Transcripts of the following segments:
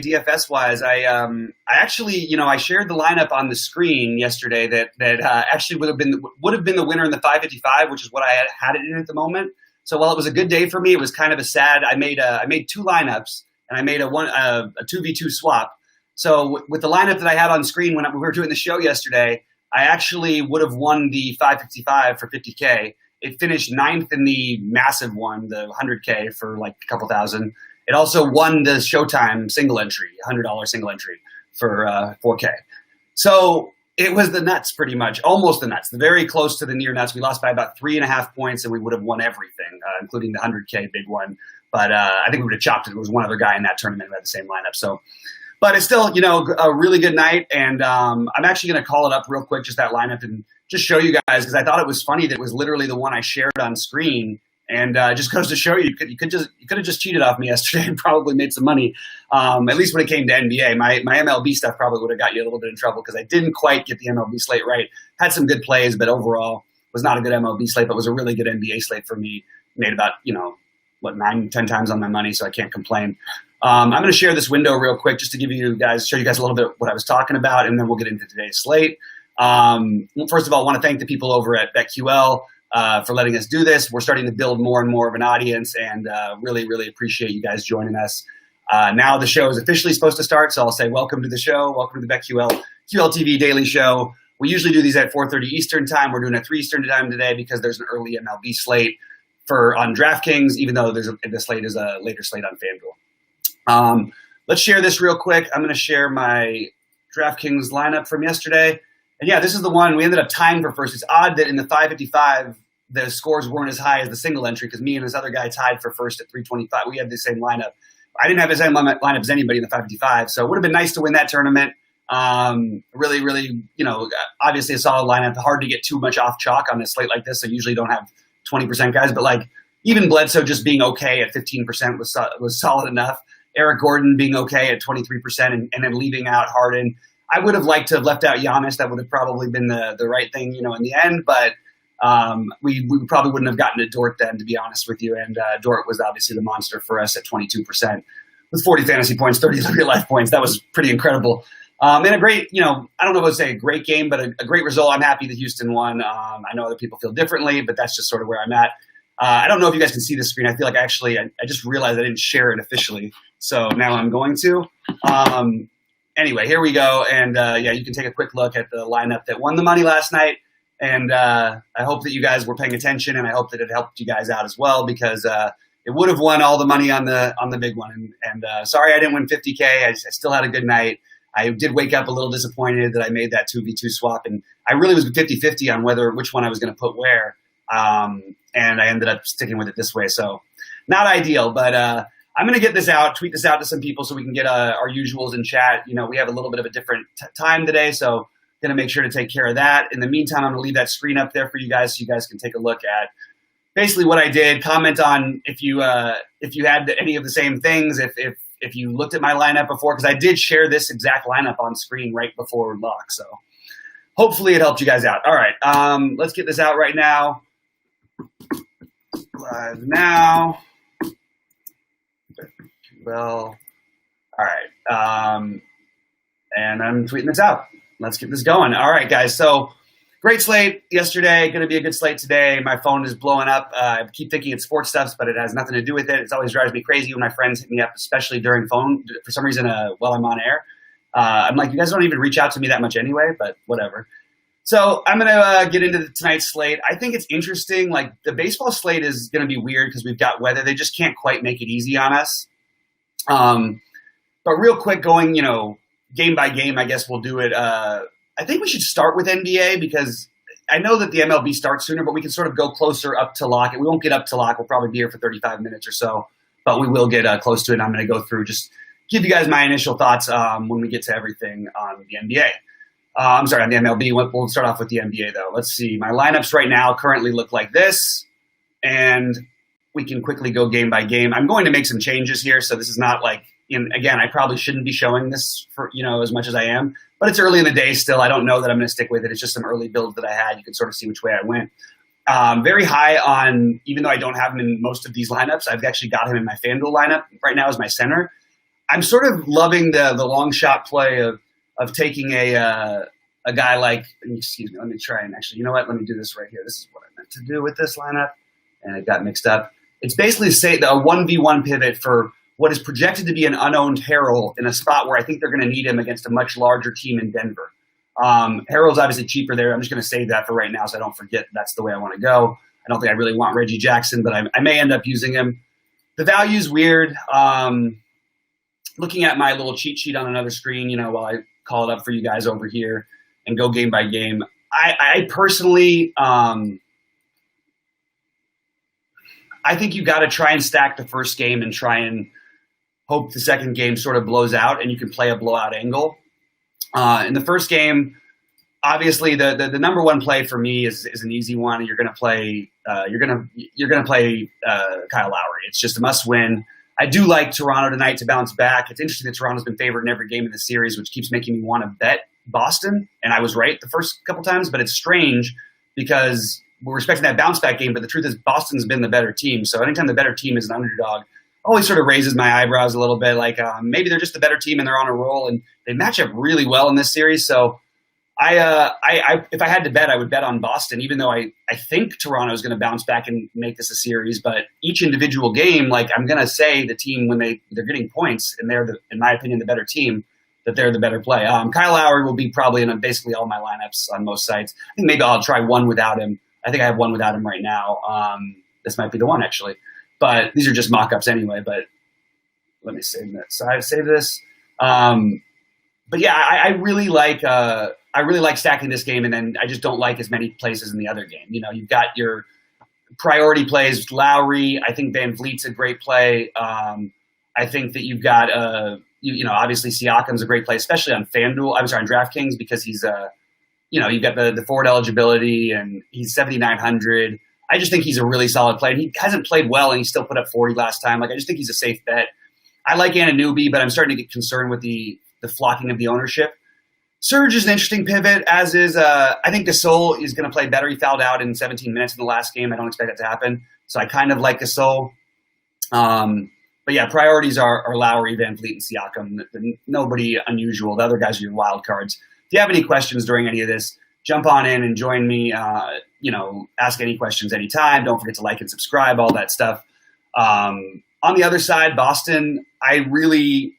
DFS wise, I actually, I shared the lineup on the screen yesterday that actually would have been the winner in the 555, which is what I had it in at the moment. So while it was a good day for me, it was kind of a sad. I made two lineups and I made a 2v2 swap. So with the lineup that I had on screen when we were doing the show yesterday, I actually would have won the 555 for 50K. It finished ninth in the massive one, the 100K for like a couple thousand. It also won the Showtime single entry, $100 single entry for 4K. So it was the nuts pretty much, almost the nuts, very close to the near nuts. We lost by about 3.5 points and we would have won everything, including the 100K big one. But I think we would have chopped it. There was one other guy in that tournament who had the same lineup. So, but it's still, a really good night. And I'm actually going to call it up real quick, just that lineup, and just show you guys, because I thought it was funny that it was literally the one I shared on screen. And just goes to show you could have just cheated off me yesterday and probably made some money. At least when it came to NBA, my MLB stuff probably would have got you a little bit in trouble because I didn't quite get the MLB slate right. Had some good plays, but overall was not a good MLB slate, but was a really good NBA slate for me. Made about 9-10 times on my money, so I can't complain. I'm going to share this window real quick just to show you guys a little bit what I was talking about, and then we'll get into today's slate. First of all, I want to thank the people over at BetQL. For letting us do this. We're starting to build more and more of an audience, and really, really appreciate you guys joining us. Now the show is officially supposed to start, so I'll say welcome to the show. Welcome to the BetQL QLTV Daily Show. We usually do these at 4:30 Eastern time. We're doing a 3 Eastern time today because there's an early MLB slate on DraftKings, even though the slate is a later slate on FanDuel. Let's share this real quick. I'm going to share my DraftKings lineup from yesterday. And yeah, this is the one we ended up tying for first. It's odd that in the 555, the scores weren't as high as the single entry because me and this other guy tied for first at 325. We had the same lineup. I didn't have the same lineup as anybody in the 555, so it would have been nice to win that tournament. Really, really, obviously a solid lineup. Hard to get too much off chalk on a slate like this. I usually don't have 20% guys, but like even Bledsoe just being okay at 15% was solid enough. Eric Gordon being okay at 23% and then leaving out Harden. I would have liked to have left out Giannis. That would have probably been the right thing, in the end. But we probably wouldn't have gotten to Dort then, to be honest with you. And Dort was obviously the monster for us at 22% with 40 fantasy points, 30 real life points. That was pretty incredible. And a great, I don't know if I would say a great game, but a great result. I'm happy that Houston won. I know other people feel differently, but that's just sort of where I'm at. I don't know if you guys can see the screen. I feel like I just realized I didn't share it officially. So now I'm going to. Anyway, here we go. And you can take a quick look at the lineup that won the money last night. And I hope that you guys were paying attention, and I hope that it helped you guys out as well, because it would have won all the money on the big one. And sorry I didn't win 50K. I still had a good night. I did wake up a little disappointed that I made that 2v2 swap, and I really was 50-50 on which one I was going to put where. And I ended up sticking with it this way. So not ideal, but I'm going to get this out, tweet this out to some people so we can get our usuals in chat. We have a little bit of a different time today, so going to make sure to take care of that. In the meantime, I'm going to leave that screen up there for you guys so you guys can take a look at basically what I did. Comment on if you had any of the same things, if you looked at my lineup before, because I did share this exact lineup on screen right before lock. So hopefully it helped you guys out. All right, let's get this out right now. Live now. Well, all right. And I'm tweeting this out. Let's get this going. All right, guys. So great slate yesterday. Going to be a good slate today. My phone is blowing up. I keep thinking it's sports stuff, but it has nothing to do with it. It always drives me crazy when my friends hit me up, especially during phone, for some reason, while I'm on air. I'm like, you guys don't even reach out to me that much anyway, but whatever. So I'm going to get into tonight's slate. I think it's interesting. Like, the baseball slate is going to be weird because we've got weather. They just can't quite make it easy on us. But real quick, going, game by game, I guess we'll do it. I think we should start with NBA because I know that the MLB starts sooner, but we can sort of go closer up to lock. And we won't get up to lock. We'll probably be here for 35 minutes or so, but we will get close to it. And I'm going to go through, just give you guys my initial thoughts when we get to everything on the NBA. I'm sorry, on the MLB. We'll start off with the NBA, though. Let's see. My lineups right now currently look like this, and we can quickly go game by game. I'm going to make some changes here, so this is not like, again, I probably shouldn't be showing this for as much as I am, but it's early in the day still. I don't know that I'm going to stick with it. It's just some early builds that I had. You can sort of see which way I went. Very high on, even though I don't have him in most of these lineups, I've actually got him in my FanDuel lineup right now as my center. I'm sort of loving the long shot play of taking a guy like, excuse me, let me try and actually, you know what? Let me do this right here. This is what I meant to do with this lineup, and it got mixed up. It's basically a 1v1 pivot for what is projected to be an unowned Harrell in a spot where I think they're going to need him against a much larger team in Denver. Harrell's obviously cheaper there. I'm just going to save that for right now so I don't forget that's the way I want to go. I don't think I really want Reggie Jackson, but I may end up using him. The value's weird. Looking at my little cheat sheet on another screen, while I call it up for you guys over here and go game by game, I personally I think you got to try and stack the first game and try and hope the second game sort of blows out and you can play a blowout angle. In the first game, obviously the number one play for me is an easy one. You're going to play Kyle Lowry. It's just a must win. I do like Toronto tonight to bounce back. It's interesting that Toronto's been favored in every game of the series, which keeps making me want to bet Boston. And I was right the first couple times, but it's strange because we're expecting that bounce back game. But the truth is Boston's been the better team. So anytime the better team is an underdog, always sort of raises my eyebrows a little bit. Like maybe they're just the better team and they're on a roll, and they match up really well in this series. So I if I had to bet, I would bet on Boston, even though I think Toronto is going to bounce back and make this a series. But each individual game, like I'm going to say the team when they're getting points and they're in my opinion the better team, that they're the better play. Kyle Lowry will be probably in basically all my lineups on most sites. I think maybe I'll try one without him. I think I have one without him right now. This might be the one actually, but these are just mock-ups anyway. But let me save that. So I save this. But yeah, I really like stacking this game, and then I just don't like as many plays in the other game. You've got your priority plays. Lowry, I think Van Vliet's a great play. I think that you've got obviously Siakam's a great play, especially on FanDuel. I'm sorry, on DraftKings because he's you've got the forward eligibility and he's 7,900. I just think he's a really solid player. He hasn't played well and he still put up 40 last time. Like I just think he's a safe bet. I like Anunoby, but I'm starting to get concerned with the flocking of the ownership. Serge is an interesting pivot, as is I think Gasol is going to play better. He fouled out in 17 minutes in the last game. I don't expect that to happen. So I kind of like Gasol. But yeah, priorities are Lowry, Van Vliet, and Siakam. Nobody unusual. The other guys are your wild cards. If you have any questions during any of this, jump on in and join me. Ask any questions anytime. Don't forget to like and subscribe, all that stuff. On the other side, Boston, I really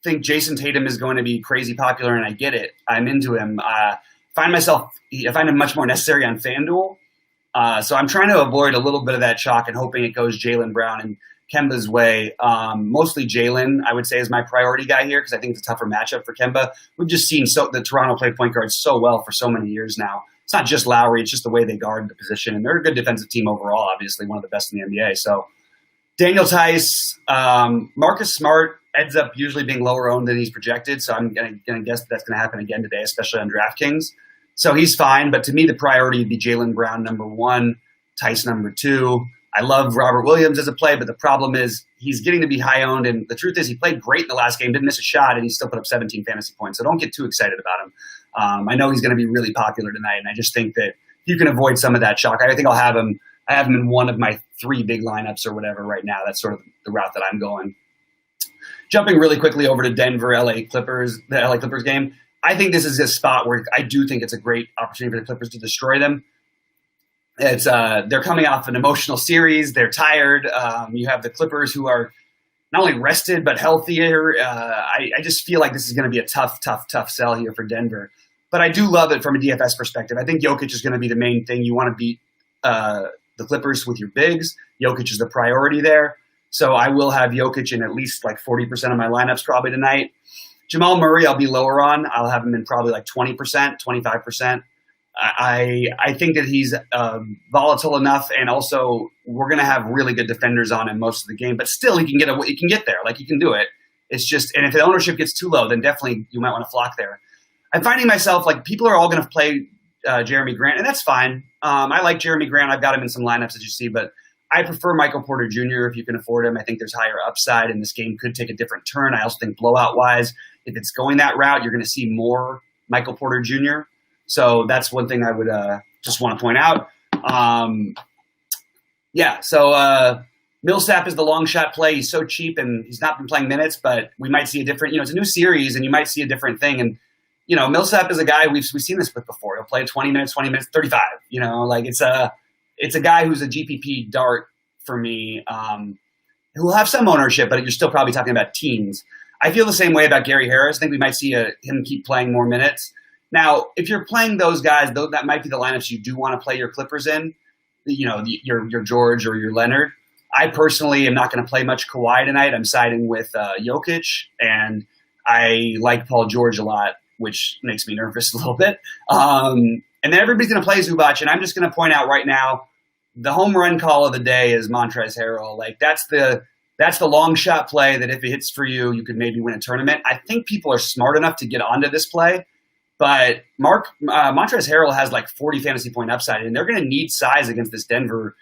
think Jason Tatum is going to be crazy popular, and I get it. I'm into him. I find him much more necessary on FanDuel. So I'm trying to avoid a little bit of that chalk and hoping it goes Jaylen Brown and Kemba's way. Mostly Jaylen, I would say, is my priority guy here because I think it's a tougher matchup for Kemba. We've just seen the Toronto play point guards so well for so many years now. It's not just Lowry, it's just the way they guard the position. And they're a good defensive team overall, obviously, one of the best in the NBA. So Daniel Tice, Marcus Smart ends up usually being lower owned than he's projected. So I'm going to guess that's going to happen again today, especially on DraftKings. So he's fine. But to me, the priority would be Jaylen Brown, number one, Tice, number two. I love Robert Williams as a play, but the problem is he's getting to be high owned. And the truth is he played great in the last game, didn't miss a shot, and he still put up 17 fantasy points. So don't get too excited about him. I know he's going to be really popular tonight, and I just think that you can avoid some of that chalk. I think I'll have him. I have him in one of my three big lineups or whatever right now. That's sort of the route that I'm going. Jumping really quickly over to Denver, the LA Clippers game. I think this is a spot where I do think it's a great opportunity for the Clippers to destroy them. They're coming off an emotional series. They're tired. You have the Clippers who are not only rested but healthier. I just feel like this is going to be a tough sell here for Denver. But I do love it from a DFS perspective. I think Jokic is going to be the main thing. You want to beat the Clippers with your bigs. Jokic is the priority there. So I will have Jokic in at least like 40% of my lineups probably tonight. Jamal Murray, I'll be lower on. I'll have him in probably like 20%, 25%. I think that he's volatile enough, and also we're going to have really good defenders on him most of the game. But still, he can get there. Like, he can do it. It's just, and if the ownership gets too low, then definitely you might want to flock there. I'm finding myself like people are all going to play Jeremy Grant, and that's fine. I like Jeremy Grant. I've got him in some lineups, as you see, but I prefer Michael Porter Jr. if you can afford him. I think there's higher upside, and this game could take a different turn. I also think blowout-wise, if it's going that route, you're going to see more Michael Porter Jr. So that's one thing I would just want to point out. Millsap is the long shot play. He's so cheap and he's not been playing minutes, but we might see a different, it's a new series and you might see a different thing. And, Millsap is a guy we've seen this with before. He'll play 20 minutes, 35, it's a guy who's a GPP dart for me, who will have some ownership, but you're still probably talking about teams. I feel the same way about Gary Harris. I think we might see him keep playing more minutes. Now, if you're playing those guys, that might be the lineups you do want to play your Clippers in, your George or your Leonard. I personally am not going to play much Kawhi tonight. I'm siding with Jokic, and I like Paul George a lot, which makes me nervous a little bit. And then everybody's going to play Zubac, and I'm just going to point out right now, the home run call of the day is Montrezl Harrell. Like that's the long shot play that if it hits for you, you could maybe win a tournament. I think people are smart enough to get onto this play, but Montrezl Harrell has like 40 fantasy point upside, and they're going to need size against this Denver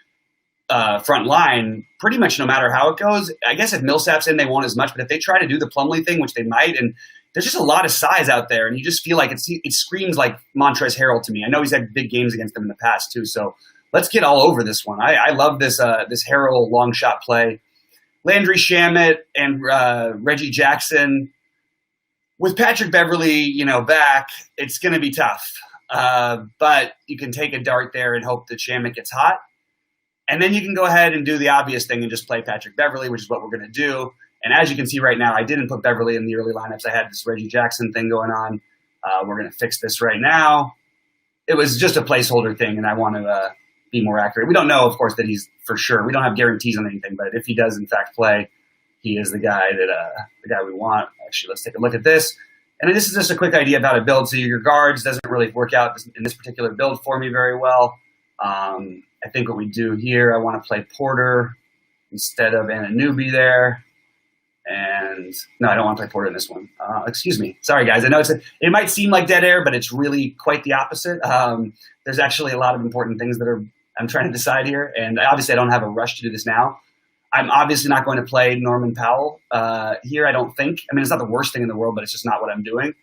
front line pretty much no matter how it goes. I guess if Millsap's in, they won't as much, but if they try to do the Plumlee thing, which they might, and there's just a lot of size out there, and you just feel like it screams like Montrezl Harrell to me. I know he's had big games against them in the past too, so let's get all over this one. I love this Harrell long shot play. Landry Shamet and Reggie Jackson. With Patrick Beverley, back, it's going to be tough. But you can take a dart there and hope that Shamet gets hot. And then you can go ahead and do the obvious thing and just play Patrick Beverley, which is what we're going to do. And as you can see right now, I didn't put Beverley in the early lineups. I had this Reggie Jackson thing going on. We're going to fix this right now. It was just a placeholder thing, and I want to be more accurate. We don't know, of course, that he's for sure. We don't have guarantees on anything, but if he does in fact play, he is the guy we want. Actually, let's take a look at this. And this is just a quick idea about a build. So your guards doesn't really work out in this particular build for me very well. I think what we do here, I want to play Porter instead of Anunoby there. And no, I don't want to play Porter in this one. Excuse me. Sorry, guys. I know it might seem like dead air, but it's really quite the opposite. There's actually a lot of important things that I'm trying to decide here. And obviously, I don't have a rush to do this now. I'm obviously not going to play Norman Powell here, I don't think. I mean, it's not the worst thing in the world, but it's just not what I'm doing.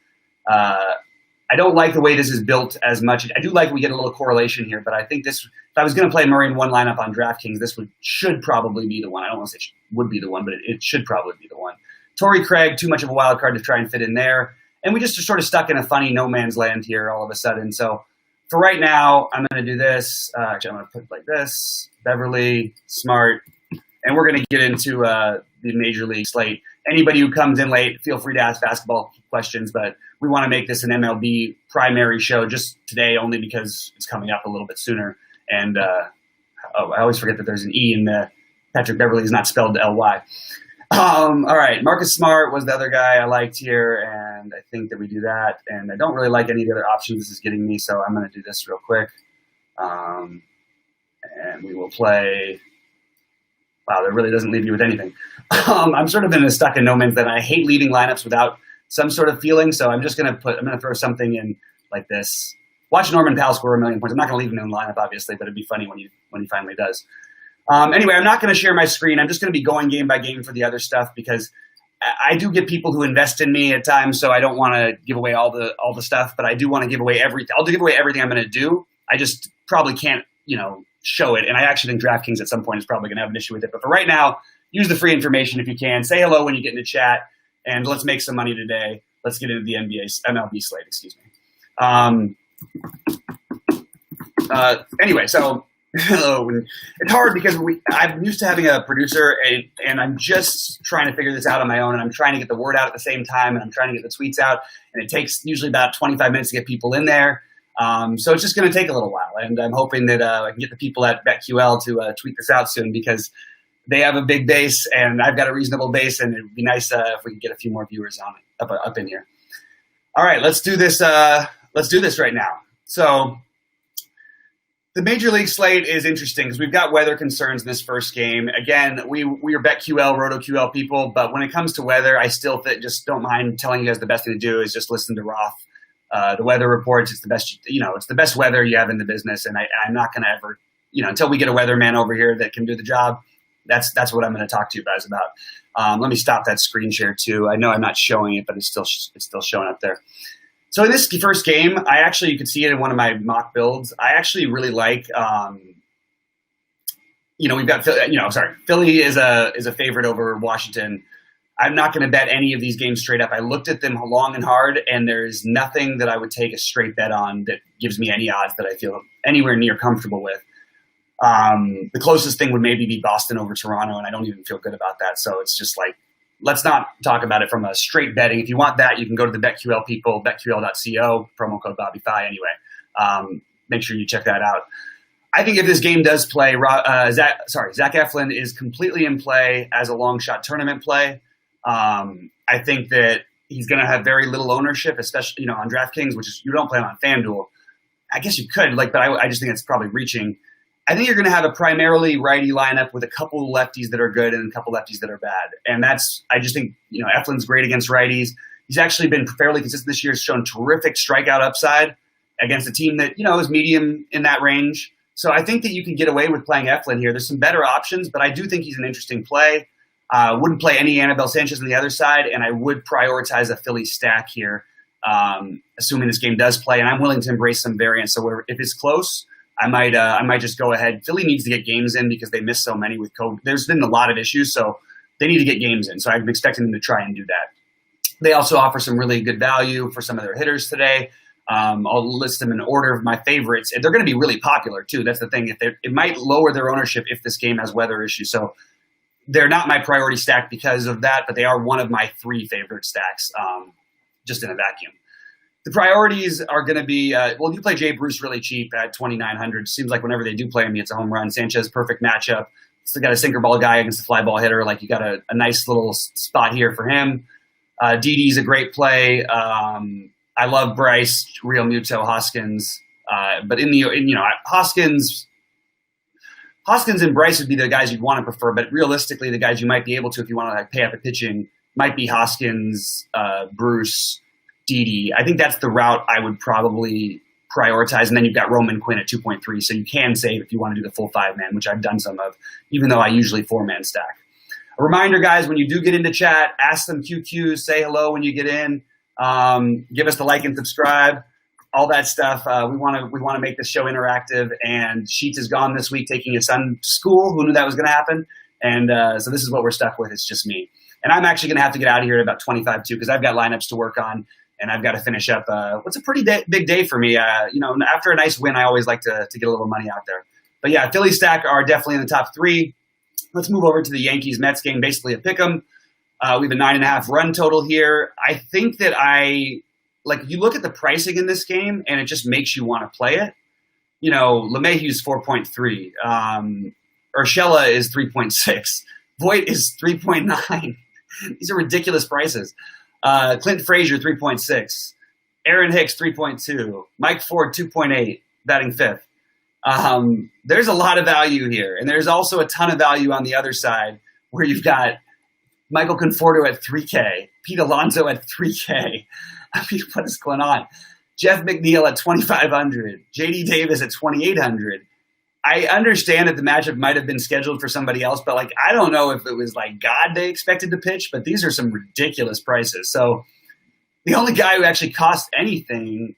I don't like the way this is built as much. I do like we get a little correlation here, but I think if I was going to play Murray in one lineup on DraftKings, this should probably be the one. I don't want to say it would be the one, but it should probably be the one. Torrey Craig, too much of a wild card to try and fit in there. And we just are sort of stuck in a funny no man's land here all of a sudden. So for right now, I'm going to do this. Actually, I'm going to put it like this. Beverly, Smart. And we're going to get into the Major League slate. Anybody who comes in late, feel free to ask basketball questions, but we want to make this an MLB primary show just today only because it's coming up a little bit sooner. And I always forget that there's an E in Patrick Beverley is not spelled L-Y. All right, Marcus Smart was the other guy I liked here, and I think that we do that. And I don't really like any of the other options this is getting me, so I'm going to do this real quick. And we will play... Wow, that really doesn't leave you with anything. I'm sort of stuck in no man's land. I hate leaving lineups without some sort of feeling, so I'm just going to throw something in like this. Watch Norman Powell score 1 million points. I'm not going to leave him in the lineup, obviously, but it'd be funny when he finally does. Anyway, I'm not going to share my screen. I'm just going to be going game by game for the other stuff because I do get people who invest in me at times, so I don't want to give away all the stuff, but I do want to give away everything. I'll give away everything I'm going to do. I just probably can't, show it. And I actually think DraftKings at some point is probably going to have an issue with it. But for right now, use the free information if you can. Say hello when you get into chat, and let's make some money today. Let's get into the MLB slate, excuse me. Anyway, so it's hard because I'm used to having a producer, and I'm just trying to figure this out on my own, and I'm trying to get the word out at the same time, and I'm trying to get the tweets out, and it takes usually about 25 minutes to get people in there. So it's just going to take a little while, and I'm hoping that I can get the people at BetQL to tweet this out soon because they have a big base, and I've got a reasonable base, and it would be nice if we could get a few more viewers on it up in here. All right, let's do this. Let's do this right now. So the Major League slate is interesting because we've got weather concerns in this first game. Again, we are BetQL, RotoQL people, but when it comes to weather, I still just don't mind telling you guys the best thing to do is just listen to Roth. The weather reports, it's the best, it's the best weather you have in the business. And I'm not going to ever, until we get a weatherman over here that can do the job, that's what I'm going to talk to you guys about. Let me stop that screen share too. I know I'm not showing it, but it's still showing up there. So in this first game, you could see it in one of my mock builds. I actually really like we've got Philly is a favorite over Washington. I'm not going to bet any of these games straight up. I looked at them long and hard, and there's nothing that I would take a straight bet on that gives me any odds that I feel anywhere near comfortable with. The closest thing would maybe be Boston over Toronto, and I don't even feel good about that. So it's just like, let's not talk about it from a straight betting. If you want that, you can go to the BetQL people, betql.co, promo code BobbyFi anyway. Make sure you check that out. I think if this game does play, Zach Eflin is completely in play as a long shot tournament play. I think that he's going to have very little ownership, especially, on DraftKings, which is, you don't play on FanDuel. I guess you could, but I just think it's probably reaching. I think you're going to have a primarily righty lineup with a couple lefties that are good and a couple lefties that are bad. And I just think, Eflin's great against righties. He's actually been fairly consistent this year. He's shown terrific strikeout upside against a team that, is medium in that range. So I think that you can get away with playing Eflin here. There's some better options, but I do think he's an interesting play. Wouldn't play any Anibal Sanchez on the other side, and I would prioritize a Philly stack here, assuming this game does play. And I'm willing to embrace some variance. So if it's close, I might just go ahead. Philly needs to get games in because they missed so many with COVID. There's been a lot of issues, so they need to get games in. So I'm expecting them to try and do that. They also offer some really good value for some of their hitters today. I'll list them in order of my favorites. And they're going to be really popular, too. That's the thing. It might lower their ownership if this game has weather issues. So they're not my priority stack because of that, but they are one of my 3 favorite stacks, just in a vacuum. The priorities are going to be, you play Jay Bruce really cheap at 2,900. Seems like whenever they do play him, it's a home run. Sanchez, perfect matchup. Still got a sinker ball guy against a fly ball hitter. Like, you got a nice little spot here for him. Didi's a great play. I love Bryce, Real Muto, Hoskins. But Hoskins and Bryce would be the guys you'd want to prefer. But realistically, the guys you might be able to, if you want to pay up at pitching, might be Hoskins, Bruce, Didi. I think that's the route I would probably prioritize. And then you've got Roman Quinn at 2.3. So you can save if you want to do the full 5-man, which I've done some of, even though I usually 4-man stack. A reminder, guys, when you do get into chat, ask some QQs, say hello when you get in. Give us the like and subscribe, all that stuff. We want to make this show interactive. And Sheets is gone this week, taking his son to school. Who knew that was going to happen? And so this is what we're stuck with. It's just me. And I'm actually going to have to get out of here at about 25 too, because I've got lineups to work on, and I've got to finish up. What's a pretty big day for me? After a nice win, I always like to get a little money out there. But yeah, Philly stack are definitely in the top 3. Let's move over to the Yankees-Mets game, basically a pick'em. We have a 9.5 run total here. I think that you look at the pricing in this game, and it just makes you want to play it. LeMahieu's 4.3. Urshela is 3.6. Voit is 3.9. These are ridiculous prices. Clint Frazier, 3.6. Aaron Hicks, 3.2. Mike Ford, 2.8, batting 5th. There's a lot of value here. And there's also a ton of value on the other side where you've got Michael Conforto at 3K, Pete Alonso at 3K. I mean, what is going on? Jeff McNeil at 2,500, JD Davis at 2,800. I understand that the matchup might have been scheduled for somebody else, but I don't know if it was God they expected to pitch, but these are some ridiculous prices. So the only guy who actually cost anything,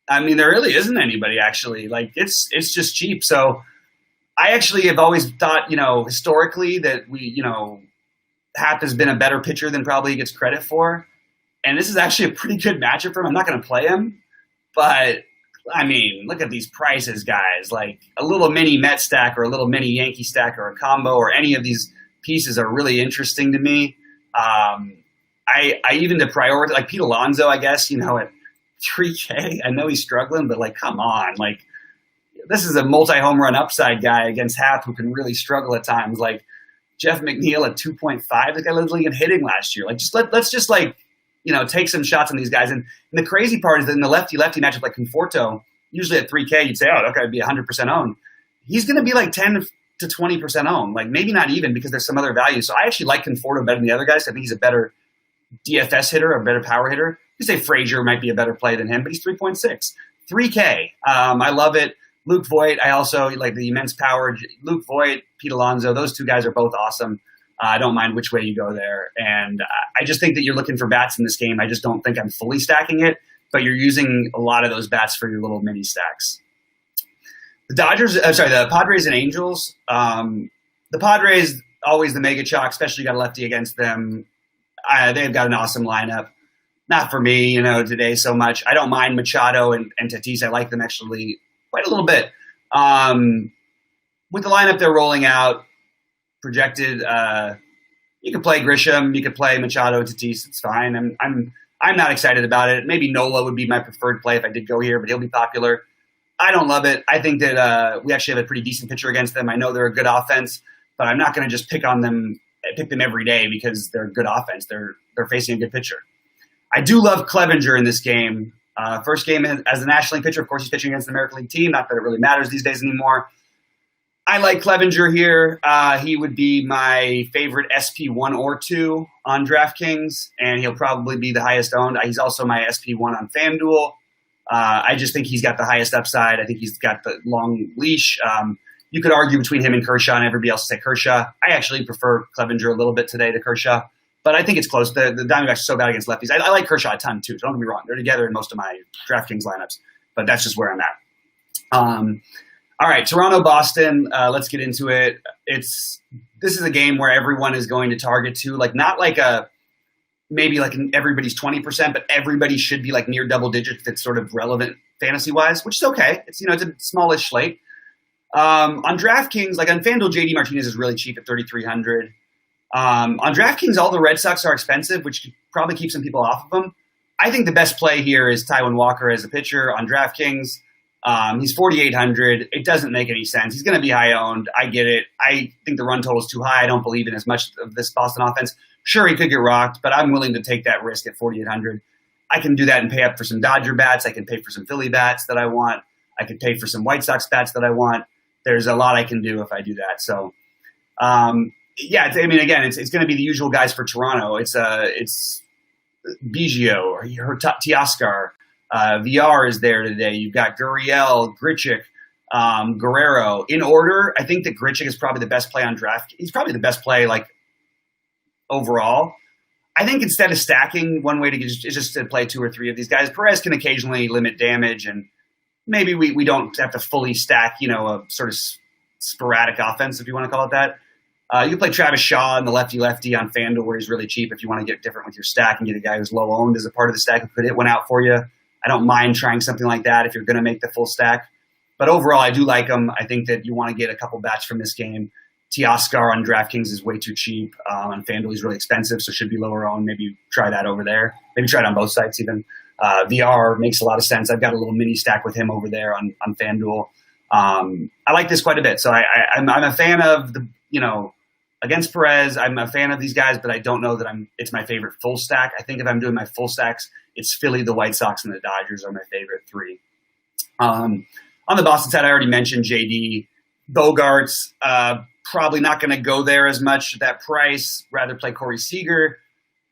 I mean, there really isn't anybody actually. It's just cheap. So I actually have always thought, historically that Happ has been a better pitcher than probably he gets credit for. And this is actually a pretty good matchup for him. I'm not going to play him, but I mean, look at these prices, guys. A little mini Met stack or a little mini Yankee stack or a combo or any of these pieces are really interesting to me. I even to prioritize, Pete Alonso, I guess, at 3K. I know he's struggling, but come on. This is a multi-home run upside guy against Happ who can really struggle at times. Jeff McNeil at 2.5. The guy led the league in hitting last year. Let's just take some shots on these guys. And the crazy part is that in the lefty-lefty matchup like Conforto, usually at 3K, you'd say, oh, that guy would be 100% owned. He's going to be 10 to 20% owned. Maybe not even because there's some other value. So I actually like Conforto better than the other guys. I think he's a better DFS hitter, a better power hitter. You say Frazier might be a better play than him, but he's 3.6. 3K. I love it. Luke Voit, I also like the immense power. Luke Voit, Pete Alonso, those two guys are both awesome. I don't mind which way you go there. And I just think that you're looking for bats in this game. I just don't think I'm fully stacking it, but you're using a lot of those bats for your little mini stacks. The Padres and Angels. The Padres, always the mega chalk, especially got a lefty against them. They've got an awesome lineup. Not for me, today so much. I don't mind Machado and Tatis. I like them actually quite a little bit. With the lineup they're rolling out, projected, you could play Grisham, you could play Machado, Tatis. It's fine. I'm not excited about it. Maybe Nola would be my preferred play if I did go here, but he'll be popular. I don't love it. I think that we actually have a pretty decent pitcher against them. I know they're a good offense, but I'm not going to just pick them every day because they're a good offense. They're facing a good pitcher. I do love Clevenger in this game. First game as a National League pitcher. Of course, he's pitching against the American League team. Not that it really matters these days anymore. I like Clevenger here. He would be my favorite SP1 or 2 on DraftKings, and he'll probably be the highest owned. He's also my SP1 on FanDuel. I just think he's got the highest upside. I think he's got the long leash. You could argue between him and Kershaw, and everybody else say Kershaw. I actually prefer Clevenger a little bit today to Kershaw, but I think it's close. The Diamondbacks are so bad against lefties. I like Kershaw a ton too, so don't get me wrong. They're together in most of my DraftKings lineups, but that's just where I'm at. All right, Toronto-Boston, let's get into it. This is a game where everyone is going to target to, not like maybe everybody's 20%, but everybody should be near double digits that's sort of relevant fantasy-wise, which is okay. It's a smallish slate. On DraftKings, on FanDuel, JD Martinez is really cheap at $3,300. On DraftKings, all the Red Sox are expensive, which could probably keep some people off of them. I think the best play here is Taijuan Walker as a pitcher on DraftKings. He's 4,800. It doesn't make any sense. He's going to be high owned. I get it. I think the run total is too high. I don't believe in as much of this Boston offense. Sure, he could get rocked, but I'm willing to take that risk at 4,800. I can do that and pay up for some Dodger bats. I can pay for some Philly bats that I want. I could pay for some White Sox bats that I want. There's a lot I can do if I do that. So, again, it's going to be the usual guys for Toronto. It's Biggio or Teoscar. VR is there today. You've got Gurriel, Grichuk, Guerrero. In order, I think that Grichuk is probably the best play on draft. He's probably the best play overall. I think instead of stacking, one way to is just to play 2 or 3 of these guys. Perez can occasionally limit damage, and maybe we don't have to fully stack, a sort of sporadic offense, if you want to call it that. You can play Travis Shaw and the lefty-lefty on FanDuel where he's really cheap if you want to get different with your stack and get a guy who's low-owned as a part of the stack who could hit one out for you. I don't mind trying something like that if you're going to make the full stack. But overall, I do like him. I think that you want to get a couple bats from this game. Teoscar on DraftKings is way too cheap. On FanDuel, he's really expensive, so should be lower owned. Maybe try that over there. Maybe try it on both sites even. VR makes a lot of sense. I've got a little mini stack with him over there on FanDuel. I like this quite a bit. So I'm a fan of against Perez. I'm a fan of these guys, but I don't know that it's my favorite full stack. I think if I'm doing my full stacks, it's Philly, the White Sox, and the Dodgers are my favorite 3. On the Boston side, I already mentioned JD. Bogarts, probably not going to go there as much at that price. Rather play Corey Seager.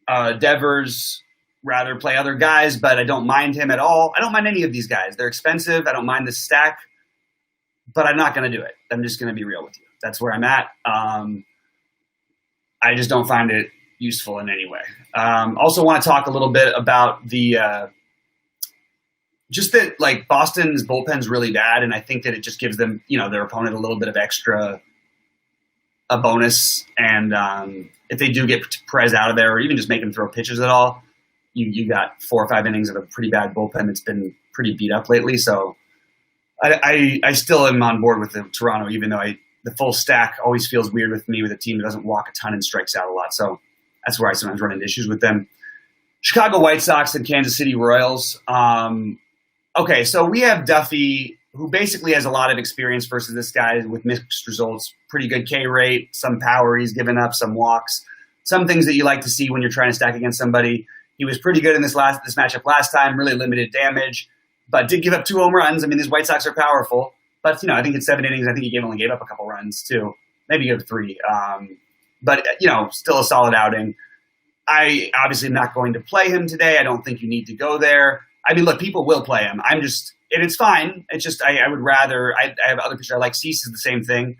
Devers, rather play other guys, but I don't mind him at all. I don't mind any of these guys. They're expensive. I don't mind the stack, but I'm not going to do it. I'm just going to be real with you. That's where I'm at. I just don't find it useful in any way. Also want to talk a little bit about the just that Boston's bullpen's really bad, and I think that it just gives them, their opponent a little bit of a bonus. And if they do get Perez out of there, or even just make him throw pitches at all, you got 4 or 5 innings of a pretty bad bullpen that's been pretty beat up lately. So I still am on board with the Toronto, even though the full stack always feels weird with me with a team that doesn't walk a ton and strikes out a lot. So that's where I sometimes run into issues with them. Chicago White Sox and Kansas City Royals. Okay, so we have Duffy, who basically has a lot of experience versus this guy with mixed results. Pretty good K rate, some power he's given up, some walks, some things that you like to see when you're trying to stack against somebody. He was pretty good in this matchup last time, really limited damage, but did give up 2 home runs. I mean, these White Sox are powerful. But, I think in 7 innings, I think he only gave up a couple runs, too. Maybe he gave 3. But, still a solid outing. I obviously am not going to play him today. I don't think you need to go there. I mean, look, people will play him. And it's fine. It's just I would rather – I have other pitchers I like. Cease is the same thing.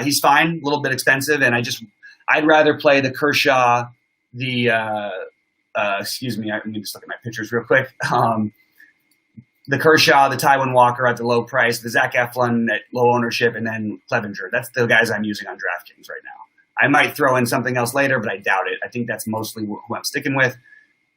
He's fine, a little bit expensive. And I'd rather play the Kershaw, excuse me, let me just look at my pitchers real quick. the Kershaw, the Taiwan Walker at the low price, the Zach Eflin at low ownership, and then Clevenger. That's the guys I'm using on DraftKings right now. I might throw in something else later, but I doubt it. I think that's mostly who I'm sticking with.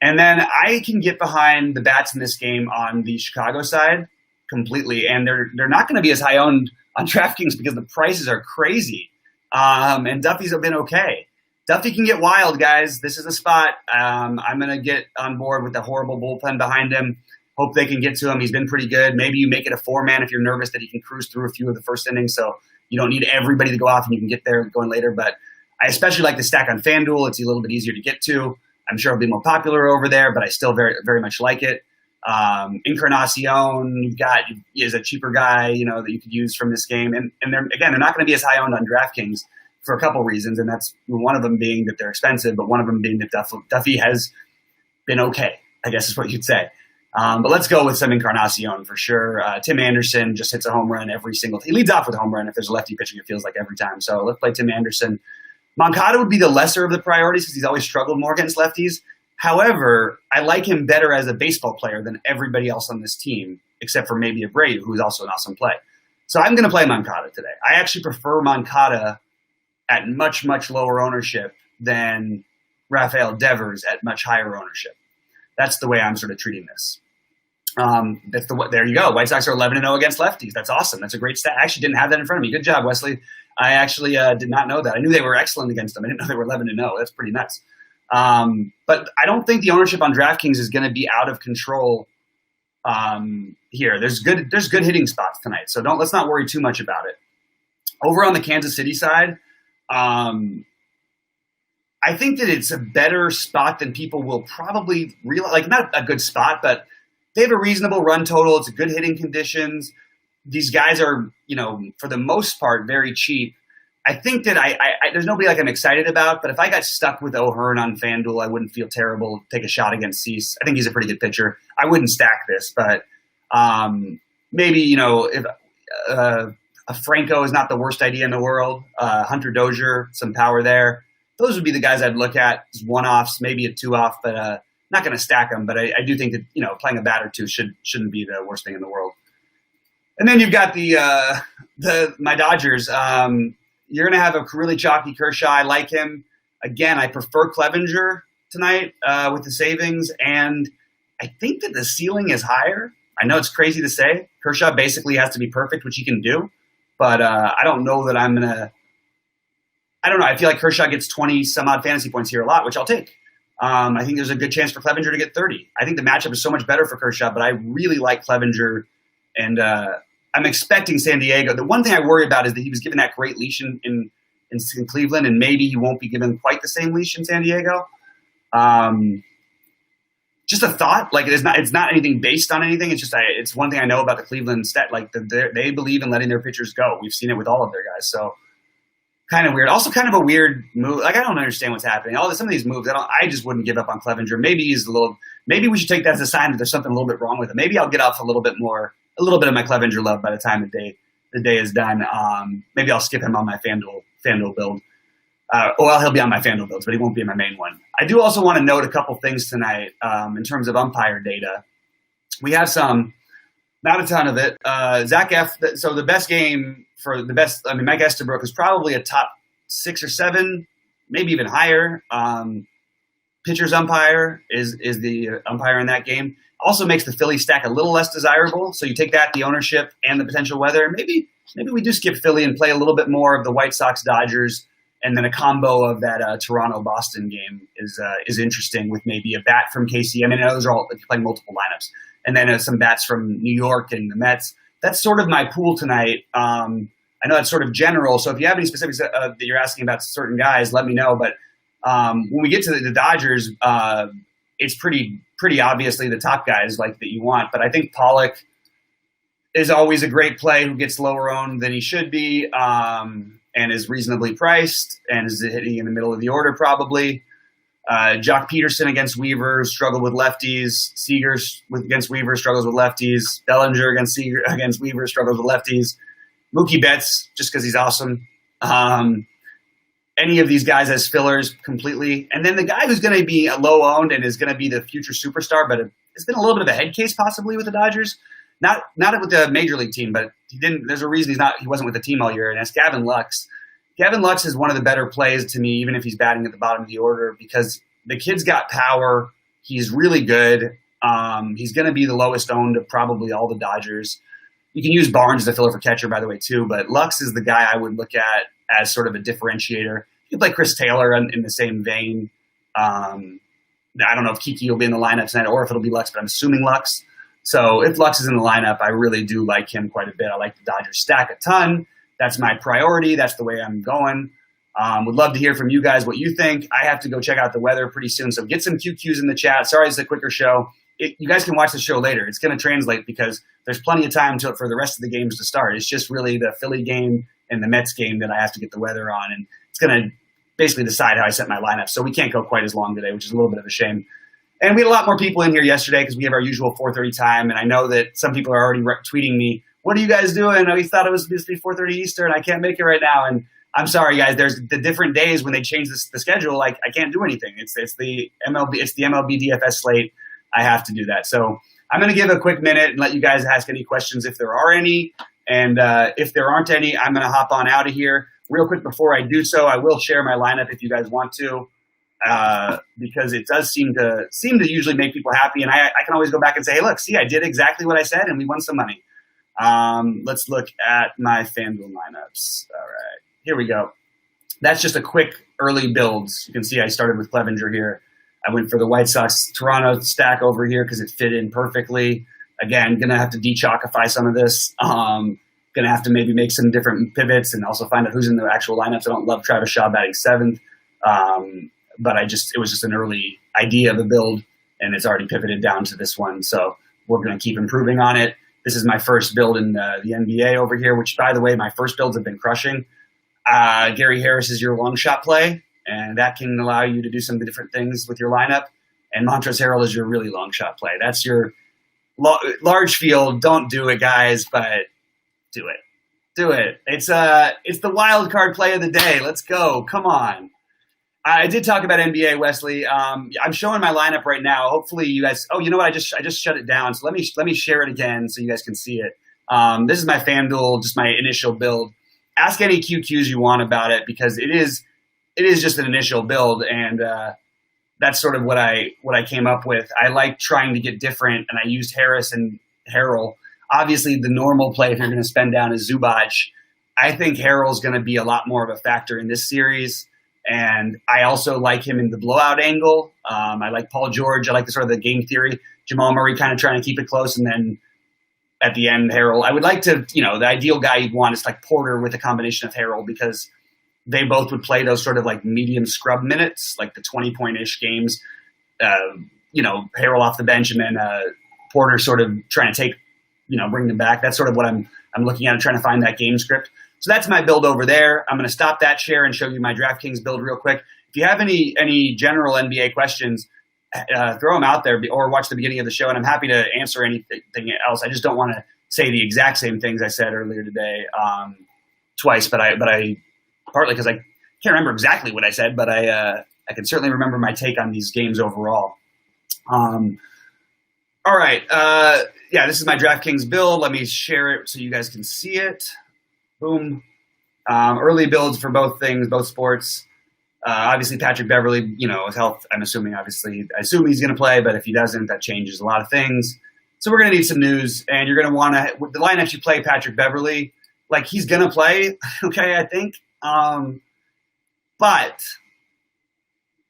And then I can get behind the bats in this game on the Chicago side completely, and they're not going to be as high owned on DraftKings because the prices are crazy. And Duffy's have been okay. Duffy can get wild, guys. This is a spot. I'm going to get on board with the horrible bullpen behind him. Hope they can get to him. He's been pretty good. Maybe you make it a 4-man if you're nervous that he can cruise through a few of the first innings, so you don't need everybody to go off and you can get there going later. But I especially like the stack on FanDuel. It's a little bit easier to get to. I'm sure it'll be more popular over there, but I still very, very much like it. Encarnacion, you've got is a cheaper guy, that you could use from this game. And they're not going to be as high owned on DraftKings for a couple reasons, and that's one of them being that they're expensive, but one of them being that Duffy has been okay, I guess is what you'd say. But let's go with some Encarnacion for sure. Tim Anderson just hits a home run every single time. He leads off with a home run if there's a lefty pitching, it feels like every time. So let's play Tim Anderson. Moncada would be the lesser of the priorities because he's always struggled more against lefties. However, I like him better as a baseball player than everybody else on this team, except for maybe Abreu, who's also an awesome play. So I'm going to play Moncada today. I actually prefer Moncada at much, much lower ownership than Rafael Devers at much higher ownership. That's the way I'm sort of treating this. There you go. White Sox are 11-0 against lefties. That's awesome. That's a great stat. I actually didn't have that in front of me. Good job, Wesley. I actually did not know that. I knew they were excellent against them. I didn't know they were 11-0. That's pretty nuts. But I don't think the ownership on DraftKings is going to be out of control here. There's good hitting spots tonight, so let's not worry too much about it. Over on the Kansas City side, I think that it's a better spot than people will probably realize. Like, not a good spot, but they have a reasonable run total. It's good hitting conditions. These guys are, for the most part, very cheap. I think that I there's nobody like I'm excited about, but if I got stuck with O'Hearn on FanDuel, I wouldn't feel terrible. Take a shot against Cease. I think he's a pretty good pitcher. I wouldn't stack this, but maybe, if a Franco is not the worst idea in the world. Hunter Dozier, some power there. Those would be the guys I'd look at as one-offs, maybe a two-off, but not going to stack them. But I do think that, playing a bat or two shouldn't be the worst thing in the world. And then you've got my Dodgers. You're going to have a really chalky Kershaw. I like him. Again, I prefer Clevenger tonight with the savings, and I think that the ceiling is higher. I know it's crazy to say. Kershaw basically has to be perfect, which he can do, but I don't know that I'm going to – I don't know. I feel like Kershaw gets 20-some-odd fantasy points here a lot, which I'll take. I think there's a good chance for Clevenger to get 30. I think the matchup is so much better for Kershaw, but I really like Clevenger, and I'm expecting San Diego. The one thing I worry about is that he was given that great leash in Cleveland, and maybe he won't be given quite the same leash in San Diego. Just a thought. Like, it's not anything based on anything. It's just it's one thing I know about the Cleveland stat. Like, they believe in letting their pitchers go. We've seen it with all of their guys. So kind of weird. Also, kind of a weird move. Like, I don't understand what's happening. Some of these moves, I just wouldn't give up on Clevenger. Maybe maybe we should take that as a sign that there's something a little bit wrong with it. Maybe I'll get off a little bit of my Clevenger love by the time the day is done. Maybe I'll skip him on my FanDuel build. He'll be on my FanDuel builds, but he won't be in my main one. I do also want to note a couple things tonight in terms of umpire data. We have some, not a ton of it. Zach F. So the best game for the best, Mike Estabrook is probably a top 6 or 7, maybe even higher. Pitcher's umpire is the umpire in that game. Also makes the Philly stack a little less desirable. So you take that, the ownership, and the potential weather. Maybe we do skip Philly and play a little bit more of the White Sox Dodgers, and then a combo of that Toronto Boston game is interesting with maybe a bat from KC. I know those are all playing multiple lineups, and then some bats from New York and the Mets. That's sort of my pool tonight. I know that's sort of general. So if you have any specifics that you're asking about certain guys, let me know. But when we get to the Dodgers, it's pretty obviously the top guys like that you want. But I think Pollock is always a great play who gets lower owned than he should be, and is reasonably priced and is hitting in the middle of the order probably. Jock Peterson against Weaver struggled with lefties. Seager against Weaver struggles with lefties. Bellinger against Weaver struggles with lefties. Mookie Betts, just because he's awesome. Any of these guys as fillers completely. And then the guy who's going to be low owned and is going to be the future superstar, but it's been a little bit of a head case possibly with the Dodgers, not with the major league team, but he didn't. There's a reason he wasn't with the team all year, and that's Gavin Lux. Gavin Lux is one of the better plays to me, even if he's batting at the bottom of the order, because the kid's got power. He's really good. He's going to be the lowest owned of probably all the Dodgers. You can use Barnes as a filler for catcher, by the way, too, but Lux is the guy I would look at as sort of a differentiator. You could play Chris Taylor in the same vein. I don't know if Kiki will be in the lineup tonight or if it'll be Lux, but I'm assuming Lux. So if Lux is in the lineup, I really do like him quite a bit. I like the Dodgers stack a ton. That's my priority. That's the way I'm going. Would love to hear from you guys what you think. I have to go check out the weather pretty soon, so get some QQs in the chat. Sorry, it's a quicker show. You guys can watch the show later. It's going to translate because there's plenty of time for the rest of the games to start. It's just really the Philly game and the Mets game that I have to get the weather on, and it's going to basically decide how I set my lineup. So we can't go quite as long today, which is a little bit of a shame. And we had a lot more people in here yesterday because we have our usual 4:30 time, and I know that some people are already tweeting me, "What are you guys doing? We thought it was supposed to be 4:30 Eastern. I can't make it right now." And I'm sorry, guys. There's the different days when they change the schedule. Like I can't do anything. It's the MLB. It's the MLB DFS slate. I have to do that. So I'm going to give a quick minute and let you guys ask any questions if there are any. And if there aren't any, I'm going to hop on out of here. Real quick before I do so, I will share my lineup if you guys want to, because it does seem to usually make people happy. And I can always go back and say, hey, look, see, I did exactly what I said, and we won some money. Let's look at my FanDuel lineups. All right, here we go. That's just a quick early builds. You can see I started with Clevenger here. I went for the White Sox Toronto stack over here because it fit in perfectly. Again, going to have to de-chalkify some of this. Going to have to maybe make some different pivots and also find out who's in the actual lineups. I don't love Travis Shaw batting seventh, but it was just an early idea of a build, and it's already pivoted down to this one. So we're going to keep improving on it. This is my first build in the NBA over here, which, by the way, my first builds have been crushing. Gary Harris is your long shot play, and that can allow you to do some different things with your lineup. And Montrezl Harrell is your really long shot play. That's your large field. Don't do it, guys, but do it. Do it. It's the wild card play of the day. Let's go. Come on. I did talk about NBA, Wesley. I'm showing my lineup right now. Hopefully you guys. Oh, you know what? I just shut it down. So let me share it again so you guys can see it. This is my FanDuel, just my initial build. Ask any QQs you want about it because it is just an initial build, and that's sort of what I came up with. I like trying to get different, and I used Harris and Harrell. Obviously, the normal play if you're going to spend down is Zubac. I think Harrell's going to be a lot more of a factor in this series, and I also like him in the blowout angle. I like Paul George. I like the sort of the game theory. Jamal Murray kind of trying to keep it close, and then at the end, Harrell. I would like to, the ideal guy you'd want is like Porter with a combination of Harrell because they both would play those sort of like medium scrub minutes, like the 20-point-ish games. Harrell off the bench and then Porter sort of trying to take, bring them back. That's sort of what I'm looking at and trying to find that game script. So that's my build over there. I'm going to stop that share and show you my DraftKings build real quick. If you have any general NBA questions, throw them out there or watch the beginning of the show, and I'm happy to answer anything else. I just don't want to say the exact same things I said earlier today twice, but I partly because I can't remember exactly what I said, but I can certainly remember my take on these games overall. All right. This is my DraftKings build. Let me share it so you guys can see it. Boom. Early builds for both things, both sports. Obviously, Patrick Beverley, his health, I assume he's going to play, but if he doesn't, that changes a lot of things. So we're going to need some news, and you're going to want to – the lineups you play Patrick Beverley, like he's going to play, okay, I think. But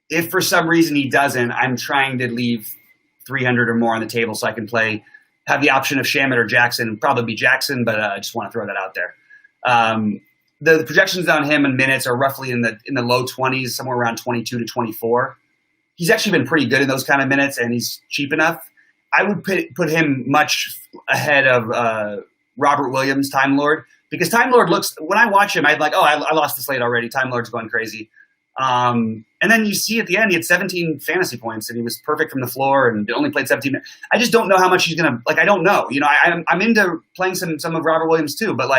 if for some reason he doesn't, I'm trying to leave 300 or more on the table so I can have the option of Shamet or Jackson, probably Jackson, but I just want to throw that out there. The projections on him in minutes are roughly in the low 20s, somewhere around 22 to 24. He's actually been pretty good in those kind of minutes, and he's cheap enough. I would put him much ahead of Robert Williams, Time Lord, because Time Lord looks – when I watch him, I'm like, I lost the slate already. Time Lord's going crazy. And then you see at the end he had 17 fantasy points, and he was perfect from the floor and only played 17 minutes. I just don't know how much he's going to – I don't know. I'm into playing some of Robert Williams too, but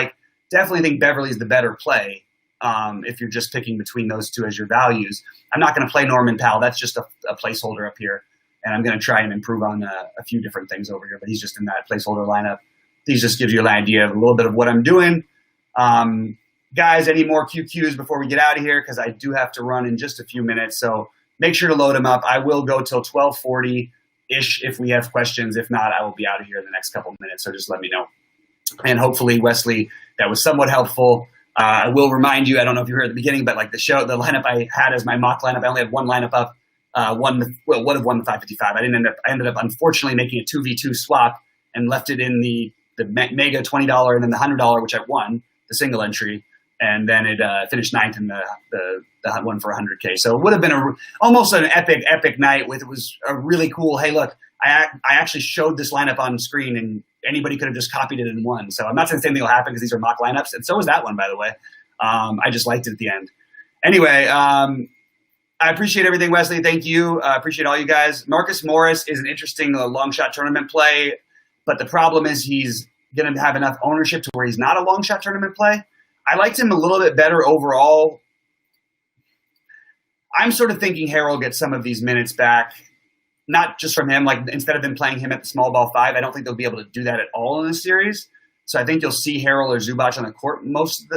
definitely think Beverly's the better play if you're just picking between those two as your values. I'm not going to play Norman Powell. That's just a placeholder up here, and I'm going to try and improve on a few different things over here, but he's just in that placeholder lineup. these just gives you an idea of a little bit of what I'm doing. Guys, any more QQs before we get out of here? Because I do have to run in just a few minutes. So make sure to load them up. I will go till 12:40-ish if we have questions. If not, I will be out of here in the next couple of minutes. So just let me know. And hopefully, Wesley, that was somewhat helpful. I will remind you, I don't know if you heard at the beginning, but like the lineup I had as my mock lineup, I only had one lineup up. Would have won the 555. I ended up unfortunately making a 2v2 swap and left it in the mega $20 and then the $100, which I won, the single entry. And then it finished ninth in the one for 100K. So it would have been almost an epic night. It was a really cool, hey, look, I actually showed this lineup on screen and anybody could have just copied it and won. So I'm not saying the same thing will happen because these are mock lineups. And so was that one, by the way. I just liked it at the end. Anyway, I appreciate everything, Wesley. Thank you. I appreciate all you guys. Marcus Morris is an interesting long shot tournament play. But the problem is he's going to have enough ownership to where he's not a long shot tournament play. I liked him a little bit better overall. I'm sort of thinking Harrell gets some of these minutes back, not just from him. Like instead of them playing him at the small ball 5, I don't think they'll be able to do that at all in this series. So I think you'll see Harrell or Zubac on the court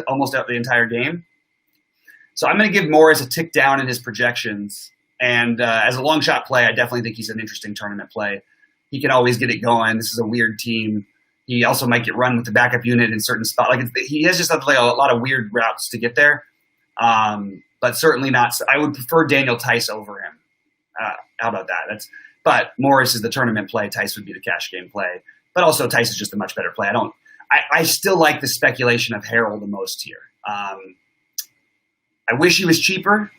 almost out the entire game. So I'm going to give Morris a tick down in his projections. And as a long shot play, I definitely think he's an interesting tournament play. He can always get it going. This is a weird team. He also might get run with the backup unit in certain spots. Like he has just like a lot of weird routes to get there, but certainly not. I would prefer Daniel Tice over him. How about that? But Morris is the tournament play. Tice would be the cash game play. But also Tice is just a much better play. I still like the speculation of Harrell the most here. I wish he was cheaper.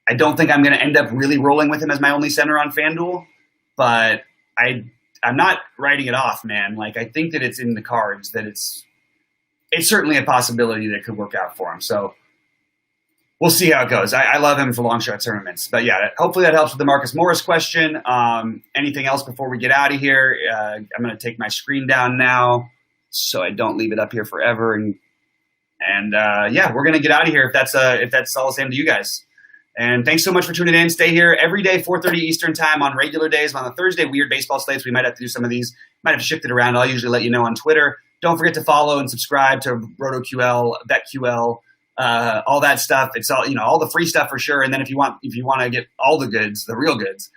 I don't think I'm going to end up really rolling with him as my only center on FanDuel, but I'm not writing it off, man. Like I think that it's in the cards, that it's certainly a possibility that could work out for him. So we'll see how it goes. I love him for long shot tournaments, but yeah, hopefully that helps with the Marcus Morris question. Anything else before we get out of here? I'm going to take my screen down now so I don't leave it up here forever. And yeah, we're going to get out of here if that's all the same to you guys. And thanks so much for tuning in. Stay here every day, 4:30 Eastern time on regular days. On the Thursday, weird baseball slates, we might have to do some of these. Might have to shift it around. I'll usually let you know on Twitter. Don't forget to follow and subscribe to RotoQL, BetQL, all that stuff. It's all all the free stuff for sure. And then if you want to get all the goods, the real goods,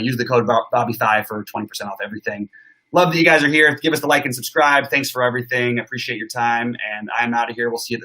use the code BobbyFi for 20% off everything. Love that you guys are here. Give us the like and subscribe. Thanks for everything. Appreciate your time. And I'm out of here. We'll see you at the top.